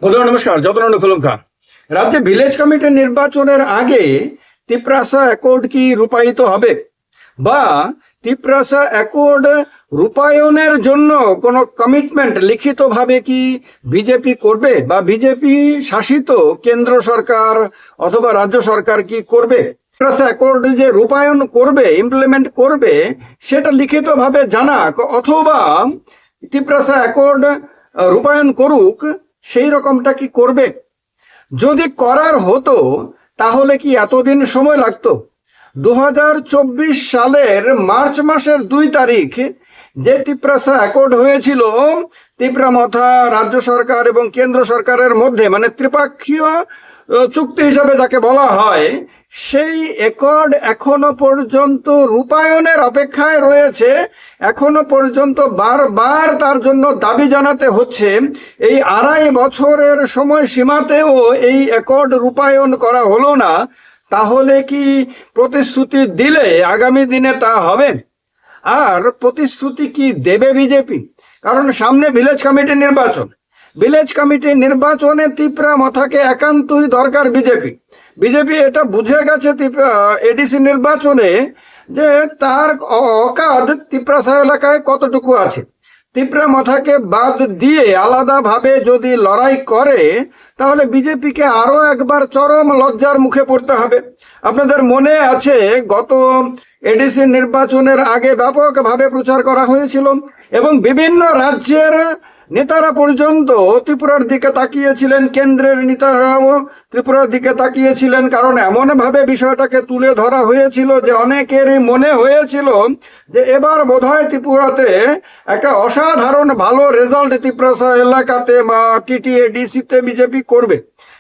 বন্ধুরা নমস্কার, যতন খুলুঙ্খা। রাজ্যে ভিলেজ কমিটির নির্বাচনের আগে তিপ্রাসা অ্যাকর্ড কি রূপায়িত হবে, বা তিপ্রাসা অ্যাকর্ড রূপায়ণের জন্য কোনো কমিটমেন্ট লিখিতভাবে কি বিজেপি করবে, বা বিজেপি শাসিত কেন্দ্র সরকার অথবা রাজ্য সরকার কি করবে? তিপ্রাসা অ্যাকর্ড যে রূপায়ণ করবে, ইমপ্লিমেন্ট করবে, সেটা লিখিতভাবে জানাক, অথবা তিপ্রাসা অ্যাকর্ড রূপায়ণ করুক, সেই রকমটা কি করবে? যদি করার হতো তাহলে কি এতদিন সময় লাগতো? 2024 সালের মার্চ মাসের 2 তারিখ যে তিপ্রাসা অ্যাকর্ড হয়েছিল তিপ্রামথা রাজ্য সরকার এবং কেন্দ্র সরকারের মধ্যে, মানে ত্রিপাক্ষীয় চুক্তি হিসাবে যাকে বলা হয়, সেই অ্যাকর্ড এখনো পর্যন্ত রূপায়ণের অপেক্ষায় রয়েছে। এখনো পর্যন্ত বারবার তার জন্য দাবি জানাতে হচ্ছে। এই 2.5 বছরের সময় সীমাতেও এই অ্যাকর্ড রূপায়ণ করা হলো না। তাহলে কি প্রতিশ্রুতি দিলে আগামী দিনে তা হবে? আর প্রতিশ্রুতি কি দেবে বিজেপি? কারণ সামনে ভিলেজ কমিটি নির্বাচন। ভিলেজ কমিটি নির্বাচনে তিপ্রামথাকে একান্তই দরকার বিজেপি এটা বুঝে গেছে এডিসি নির্বাচনে যে তার অকাদ তিপ্রাসা এলাকায় কতটুকু আছে। তিপ্রামথাকে বাদ দিয়ে আলাদাভাবে যদি লড়াই করে তাহলে বিজেপিকে আরো একবার চরম লজ্জার মুখে পড়তে হবে। আপনাদের মনে আছে গত এডিসি নির্বাচনের আগে ব্যাপকভাবে প্রচার করা হয়েছিল এবং বিভিন্ন রাজ্যের নেতারা পর্যন্ত ত্রিপুরার দিকে তাকিয়েছিলেন, কেন্দ্রের নেতারাও ত্রিপুরার দিকে তাকিয়েছিলেন, কারণ এমনভাবে বিষয়টাকে তুলে ধরা হয়েছিল যে অনেকেরই মনে হয়েছিল যে এবার বোধহয় ত্রিপুরাতে একটা অসাধারণ ভালো রেজাল্ট ত্রিপুরা এলাকাতে বা টিটিএডিসিতে বিজেপি করবে।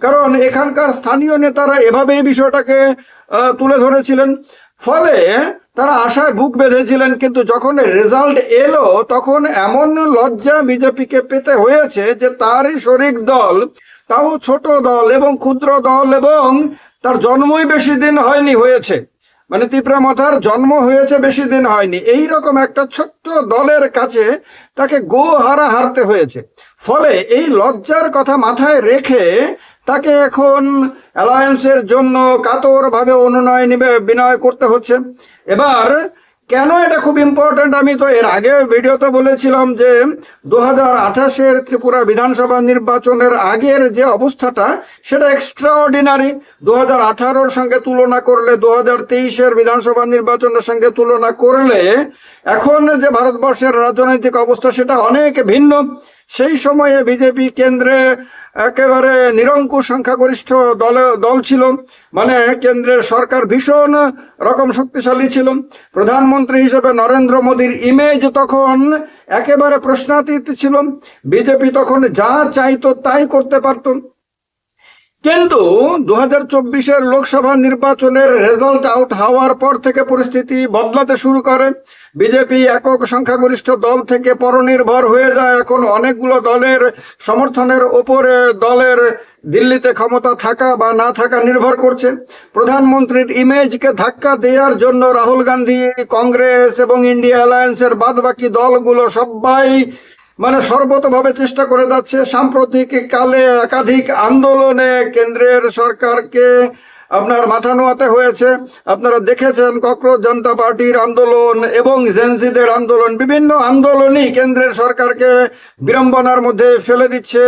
কারণ এখানকার স্থানীয় নেতারা এভাবেই বিষয়টাকে তুলে ধরেছিলেন। ফলে তারা আশায় বুক বেঁধেছিলেন, কিন্তু যখন রেজাল্ট এলো তখন এমন লজ্জা বিজেপিকে পেতে হয়েছে যে তারই শরিক দল, তাও ছোট দল এবং ক্ষুদ্র দল, এবং তার জন্মই বেশি দিন হয়নি হয়েছে, মানে তিপ্রামথার জন্ম হয়েছে বেশি দিন হয়নি, এই রকম একটা ছোট্ট দলের কাছে তাকে হারতে হয়েছে। ফলে এই লজ্জার কথা মাথায় রেখে তাকে এখন অ্যালায়েন্সের জন্য কাতরভাবে অনুনয় বিনয় করতে হচ্ছে। এবার কেন এটা খুব ইম্পর্টেন্ট, আমি তো এর আগে ভিডিওতে বলেছিলাম যে 2028-এর ত্রিপুরা বিধানসভা নির্বাচনের আগের যে অবস্থাটা সেটা এক্সট্রা অর্ডিনারি। 2018-র সঙ্গে তুলনা করলে, 2023-এর বিধানসভা নির্বাচনের সঙ্গে তুলনা করলে এখন যে ভারতবর্ষের রাজনৈতিক অবস্থা সেটা অনেক ভিন্ন। সেই সময়ে বিজেপি কেন্দ্রে একেবারে নিরঙ্কুশ সংখ্যাগরিষ্ঠ দল ছিল, মানে কেন্দ্রের সরকার ভীষণ রকম শক্তিশালী ছিল। প্রধানমন্ত্রী হিসেবে নরেন্দ্র মোদীর ইমেজ তখন একেবারে প্রশ্নাতীত ছিল। বিজেপি তখন যা চাইতো তাই করতে পারত। কিন্তু 2024-এর লোকসভা নির্বাচনের রেজাল্ট আউট হওয়ার পর থেকে পরিস্থিতি বদলাতে শুরু করে। বিজেপি একক সংখ্যাগরিষ্ঠ দল থেকে পরনির্ভর হয়ে যায়। এখন অনেকগুলো দলের সমর্থনের ওপরে দলের দিল্লিতে ক্ষমতা থাকা বা না থাকা নির্ভর করছে। প্রধানমন্ত্রীর ইমেজকে ধাক্কা দেওয়ার জন্য রাহুল গান্ধী, কংগ্রেস এবং ইন্ডিয়া অ্যালায়েন্সের বাদবাকি দলগুলো সবাই মানে সর্বতভাবে চেষ্টা করে যাচ্ছে। সাম্প্রতিক কালে একাধিক আন্দোলনে কেন্দ্রের সরকারকে আপনার মাথা নোয়াতে হয়েছে। আপনারা দেখেছেন ককরোচ জনতা পার্টির আন্দোলন এবং জেনজিদের আন্দোলন, বিভিন্ন আন্দোলনই কেন্দ্রের সরকারকে বিড়ম্বনার মধ্যে ফেলে দিচ্ছে,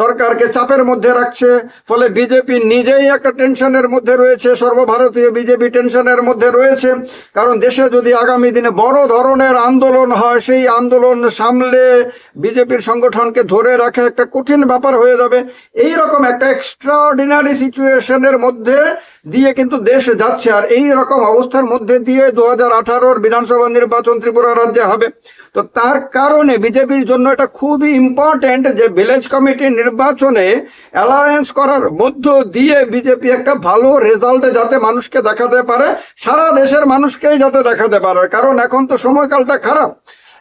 সরকারকে চাপের মধ্যে রাখছে। ফলে বিজেপি নিজেই একটা টেনশনের মধ্যে রয়েছে, সর্বভারতীয় বিজেপি টেনশনের মধ্যে রয়েছে। কারণ দেশে যদি আগামী দিনে বড় ধরনের আন্দোলন হয়, সেই আন্দোলন সামলে বিজেপির সংগঠনকে ধরে রাখা একটা কঠিন ব্যাপার হয়ে যাবে। এই রকম একটা এক্সট্রা অর্ডিনারি সিচুয়েশনের মধ্যে দিয়ে কিন্তু দেশ যাচ্ছে। আর এই রকম অবস্থার মধ্যে দিয়ে 2018-র বিধানসভা নির্বাচন ত্রিপুরা রাজ্যে হবে। তো তার কারণে বিজেপির জন্য এটা খুবই ইম্পর্টেন্ট যে ভিলেজ কমিটি নির্বাচনে অ্যালায়েন্স করার মধ্য দিয়ে বিজেপি একটা ভালো রেজাল্টে যাতে মানুষকে দেখাতে পারে, সারা দেশের মানুষকেই যাতে দেখাতে পারে। কারণ এখন তো সময়কালটা খারাপ।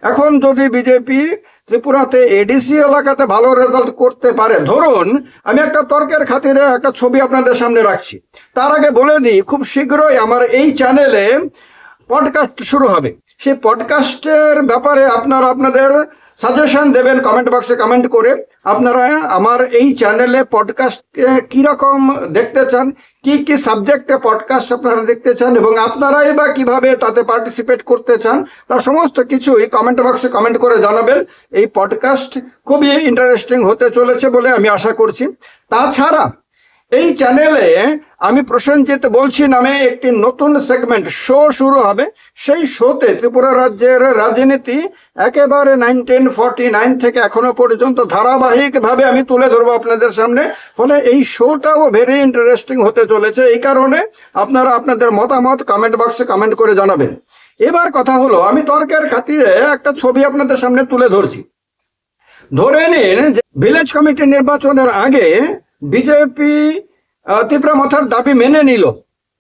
এখন যদি বিজেপি ত্রিপুরাতে এডিসি এলাকাতে ভালো রেজাল্ট করতে পারে, ধরুন আমি একটা তর্কের খাতিরে একটা ছবি আপনাদের সামনে রাখছি। তার আগে বলে দিই, খুব শীঘ্রই আমার এই চ্যানেলে পডকাস্ট শুরু হবে। সেই পডকাস্টের ব্যাপারে আপনারা আপনাদের সাজেশন দেবেন কমেন্ট বক্সে কমেন্ট করে। আপনারা আমার এই চ্যানেলে পডকাস্ট কিরকম দেখতে চান, কি কি সাবজেক্টে পডকাস্ট আপনারা দেখতে চান, এবং আপনারাই বা কিভাবে তাতে পার্টিসিপেট করতে চান, তার সমস্ত কিছুই কমেন্ট বক্সে কমেন্ট করে জানাবেন। এই পডকাস্ট খুবই ইন্টারেস্টিং হতে চলেছে বলে আমি আশা করছি। তাছাড়া এই চ্যানেলে আমি প্রসেনজিৎ বলছি নামে একটি নতুন সেগমেন্ট শো শুরু হবে। সেই শোতে ত্রিপুরা রাজ্যের রাজনীতি একেবারে 1949 থেকে এখনো পর্যন্ত ধারাবাহিকভাবে আমি তুলে ধরবো আপনাদের সামনে। ফলে এই শোটাও ভেরি ইন্টারেস্টিং হতে চলেছে। এই কারণে আপনারা আপনাদের মতামত কমেন্ট বক্সে কমেন্ট করে জানাবেন। এবার কথা হলো, আমি তর্কের খাতিরে একটা ছবি আপনাদের সামনে তুলে ধরছি। ধরে নিন যে ভিলেজ কমিটি নির্বাচনের আগে বিজেপি তিপ্রামথার দাবি মেনে নিল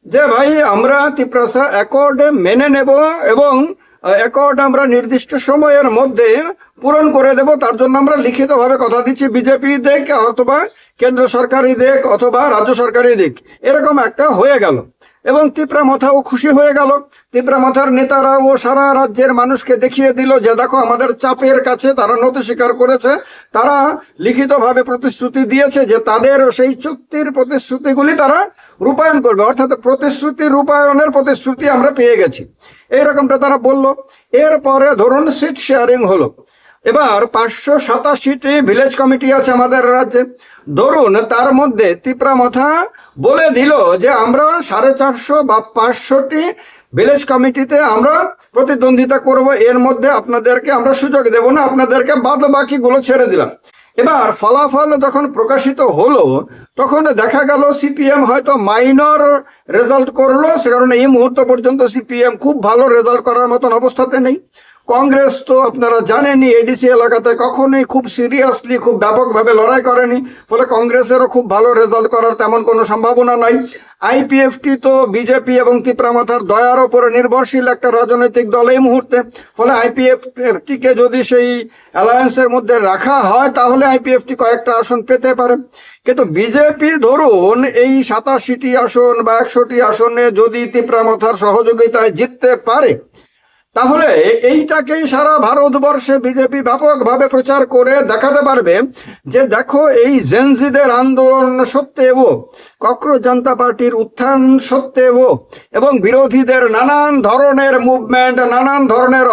যে ভাই আমরা তিপ্রাসা অ্যাকর্ড মেনে নেব এবং অ্যাকর্ড আমরা নির্দিষ্ট সময়ের মধ্যে পূরণ করে দেব। তার জন্য আমরা লিখিতভাবে কথা দিচ্ছি, বিজেপি দিক অথবা কেন্দ্র সরকারি দিক অথবা রাজ্য সরকারি দিক, এরকম একটা হয়ে গেল। এবং তিপ্রামথাও খুশি হয়ে গেল। তিপ্রামথার নেতারাও সারা রাজ্যের মানুষকে দেখিয়ে দিল যে দেখো আমাদের চাপের কাছে তারা নতি স্বীকার করেছে, তারা লিখিতভাবে প্রতিশ্রুতি দিয়েছে যে তাদের সেই চুক্তির প্রতিশ্রুতিগুলি তারা রূপায়ণ করবে, অর্থাৎ প্রতিশ্রুতি রূপায়ণের প্রতিশ্রুতি আমরা পেয়ে গেছি, এইরকমটা তারা বলল। এরপরে ধরুন সিট শেয়ারিং হলো। এবার 587টি ভিলেজ কমিটি আছে আমাদের রাজ্যে। ধরুন তার মধ্যে তিপ্রামথা বলে দিল যে আমরা 450 বা 500টি ভিলেজ কমিটিতে আমরা প্রতিদ্বন্দ্বিতা করব, এর মধ্যে আপনাদেরকে আমরা সুযোগ দেব না, আপনাদেরকে বাদ বাকিগুলো ছেড়ে দিলাম। এবার ফলাফল যখন প্রকাশিত হলো তখন দেখা গেল সিপিএম হয়তো মাইনর রেজাল্ট করলো, সে কারণে এই মুহূর্ত পর্যন্ত সিপিএম খুব ভালো রেজাল্ট করার মতন অবস্থাতে নেই। কংগ্রেস তো আপনারা জানেনই এডিসি এলাকাতে কখনোই খুব সিরিয়াসলি খুব ব্যাপকভাবে লড়াই করেনি, ফলে কংগ্রেসেরও খুর ভালো রেজাল্ট করার তেমন কোনো সম্ভাবনা নাই। আইপিএফটি তো বিজেপি এবং তিপ্রামথার দয়ার ওপরে নির্ভরশীল একটা রাজনৈতিক দল এই মুহূর্তে, ফলে আইপিএফটিকে যদি সেই অ্যালায়েন্সের মধ্যে রাখা হয় তাহলে আইপিএফটি কয়েকটা আসন পেতে পারে। কিন্তু বিজেপি ধরুন এই 87টি আসন বা 100টি আসনে যদি তিপ্রামথার সহযোগিতায় জিততে পারে তাহলে এইটাকেই সারা ভারতবর্ষে বিজেপি ব্যাপকভাবে প্রচার করে দেখাতে পারবে যে দেখো এই জেনজিদের আন্দোলন সত্ত্বেও, ককরোচ জনতা পার্টির উত্থান সত্ত্বেও এবং বিরোধীদের নানান ধরনের মুভমেন্ট, নানান ধরনের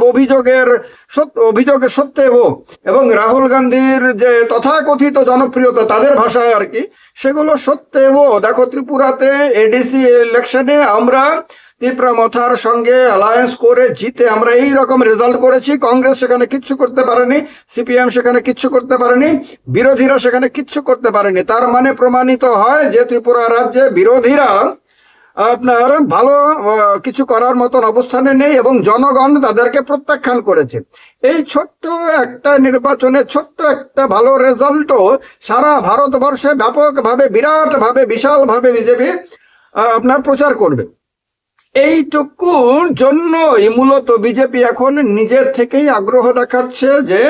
অভিযোগের সত্ত্বেও এবং রাহুল গান্ধীর যে তথাকথিত জনপ্রিয়তা তাদের ভাষায় আর কি, সেগুলো সত্ত্বেও দেখো ত্রিপুরাতে এডিসি ইলেকশনে আমরা তিপ্রামথার সঙ্গে অ্যালায়েন্স করে জিতে আমরা এই রকম রেজাল্ট করেছি। কংগ্রেস সেখানে কিচ্ছু করতে পারেনি, সিপিএম সেখানে কিচ্ছু করতে পারেনি, বিরোধীরা সেখানে কিচ্ছু করতে পারেনি। তার মানে প্রমাণিত হয় যে ত্রিপুরা রাজ্যে বিরোধীরা আপনার ভালো কিছু করার মতন অবস্থানে নেই এবং জনগণ তাদেরকে প্রত্যাখ্যান করেছে। এই ছোট্ট একটা নির্বাচনে ছোট্ট একটা ভালো রেজাল্টও সারা ভারতবর্ষে ব্যাপকভাবে বিরাটভাবে বিশালভাবে বিজেপি আপনার প্রচার করবে। এইটুকুর জন্যই মূলত বিজেপি এখন নিজের থেকেই আগ্রহ দেখাচ্ছে যে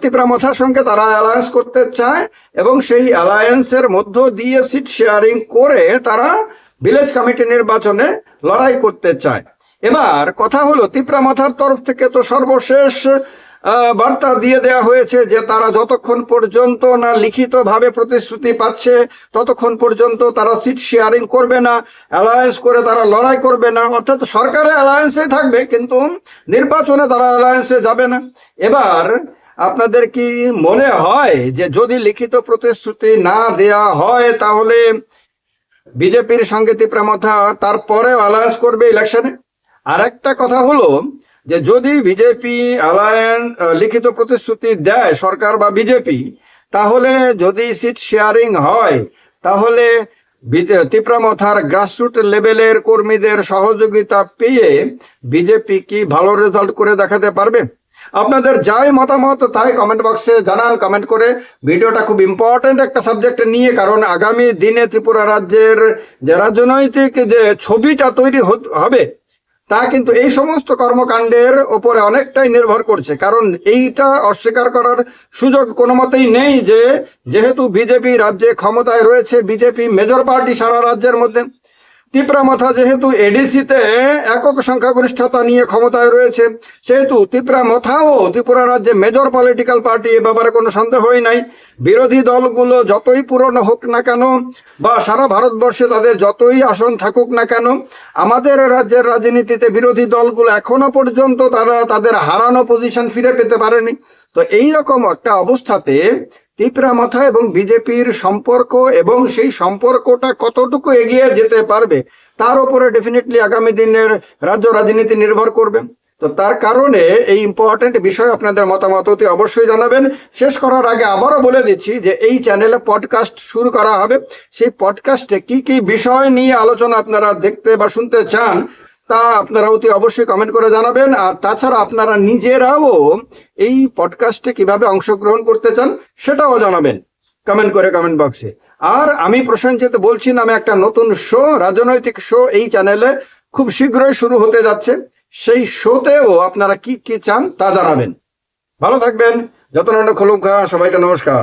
তিপ্রামথার সঙ্গে তারা অ্যালায়েন্স করতে চায় এবং সেই অ্যালায়েন্সের মধ্য দিয়ে সিট শেয়ারিং করে তারা ভিলেজ কমিটি নির্বাচনে লড়াই করতে চায়। এবার কথা হলো তিপ্রামথার তরফ থেকে তো সর্বশেষ বার্তা দিয়ে দেওয়া হয়েছে যে তারা যতক্ষণ পর্যন্ত না লিখিতভাবে প্রতিশ্রুতি পাচ্ছে ততক্ষণ পর্যন্ত তারা সিট শেয়ারিং করবে না, অ্যালায়েন্স করে তারা লড়াই করবে না, অর্থাৎ সরকারের অ্যালায়েন্সে থাকবে কিন্তু নির্বাচনে তারা অ্যালায়েন্সে যাবে না। এবার আপনাদের কি মনে হয় যে যদি লিখিত প্রতিশ্রুতি না দেয়া হয় তাহলে বিজেপির সঙ্গে তিপ্রামথা তারপরে অ্যালায়েন্স করবে ইলেকশনে? আর একটা কথা হলো যে যদি বিজেপি অ্যালায়েন্স লিখিত প্রতিশ্রুতি দেয় সরকার বা বিজেপি, তাহলে যদি সিট শেয়ারিং হয় তাহলে তিপ্রামথার গ্রাসরুট লেভেলের কর্মীদের সহযোগিতা পেয়ে বিজেপি কি ভালো রেজাল্ট করে দেখাতে পারবে? আপনাদের যাই মতামত তাই কমেন্ট বক্সে জানান কমেন্ট করে। ভিডিওটা খুব ইম্পর্টেন্ট একটা সাবজেক্ট নিয়ে, কারণ আগামী দিনে ত্রিপুরা রাজ্যের যে রাজনৈতিক যে ছবিটা তৈরি হবে তা কিন্তু এই সমস্ত কর্মকাণ্ডের ওপরে অনেকটাই নির্ভর করছে। কারণ এইটা অস্বীকার করার সুযোগ কোনো মতেই নেই যে যেহেতু বিজেপি রাজ্যে ক্ষমতায় রয়েছে, বিজেপি মেজর পার্টি সারা রাজ্যের মধ্যে, তিপ্রামাথা যেহেতু এডিসিতে একক সংখ্যাগরিষ্ঠতা নিয়ে ক্ষমতায় রয়েছে, সেহেতু তিপ্রামাথাও ত্রিপুরা রাজ্যে মেজর পলিটিক্যাল পার্টি, এ ব্যাপারে কোনো সন্দেহই নাই। বিরোধী দলগুলো যতই পুরনো হোক না কেন বা সারা ভারতবর্ষে তাদের যতই আসন থাকুক না কেন, আমাদের রাজ্যের রাজনীতিতে বিরোধী দলগুলো এখনো পর্যন্ত তারা তাদের হারানো পজিশন ফিরে পেতে পারেনি। তো এই রকম একটা অবস্থাতে তিপ্রামাথা এবং বিজেপির সম্পর্ক এবং সেই সম্পর্কটা কতটুকু এগিয়ে যেতে পারবে তার উপরে ডেফিনেটলি আগামী দিনের রাজ্য রাজনীতি নির্ভর করবে। তো তার কারণে এই ইম্পর্টেন্ট বিষয় আপনাদের মতামত অতি অবশ্যই জানাবেন। শেষ করার আগে আবারও বলে দিচ্ছি যে এই চ্যানেলে পডকাস্ট শুরু করা হবে। সেই পডকাস্টে কি কি বিষয় নিয়ে আলোচনা আপনারা দেখতে বা শুনতে চান তা আপনারা অতি অবশ্যই কমেন্ট করে জানাবেন। আর তাছাড়া আপনারা নিজেরাও এই পডকাস্টে কিভাবে অংশগ্রহণ করতে চান সেটাও জানাবেন কমেন্ট করে, কমেন্ট বক্সে। আর আমি প্রসেনজিৎ বলছি নামে একটা নতুন শো, রাজনৈতিক শো এই চ্যানেলে খুব শীঘ্রই শুরু হতে যাচ্ছে। সেই শোতেও আপনারা কি কি চান তা জানাবেন। ভালো থাকবেন। যতন খোলুকা, সবাইকে নমস্কার।